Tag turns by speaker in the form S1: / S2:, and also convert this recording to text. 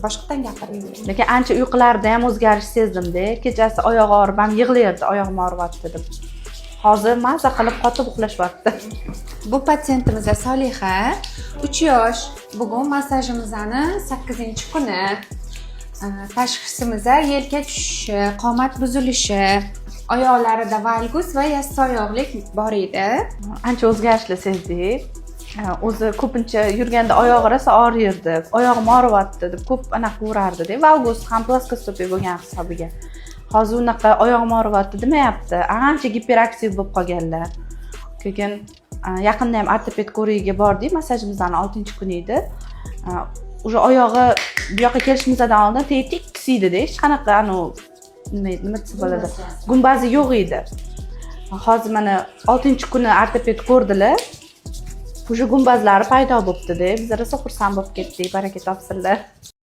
S1: boshqadan gapiring.
S2: Lekin ancha uyqularida ham o'zgarish sezdim-da. Kechasi oyog'i og'rib, ham yig'layapti, oyog'im og'riyapti deb. Hozir maza qilib qotib uxlashyapti.
S1: Bu patsientimiz Soliha, 3 yosh. Bugun massajimizni 8-kuni. Tashxisimiz yelka tushishi, qomat buzilishi, oyoqlarida valgus va yassi oyoqlik bor edi.
S2: Ancha o'zgarishlar sezdik. O'zi ko'pincha yurganda oyog'i rosa og'riydi, oyog'im og'riyapti deb ko'p anaqa urardi-da. Valgus ham plaskoskopiya bo'lgan hisobiga. Hozir unaqa oyog'im og'riyapti demayapti. Ancha giperaktiv bo'lib qolganlar. Keyin yaqinda ham ortoped ko'rigiga bordik, massajimizning 6-kuni edi. O'sha oyog'i bu yoqqa kelishimizdan oldin tekis edi-da, hech qanaqa nima desa bo'ladi, gumbazi yo'q edi. Hozir mana 6-kuni ortoped ko'rdilar. O'sha gumbazlari paydo bo'libdi-da. Biz rosa xursand bo'lib ketdik, baraka topsinlar.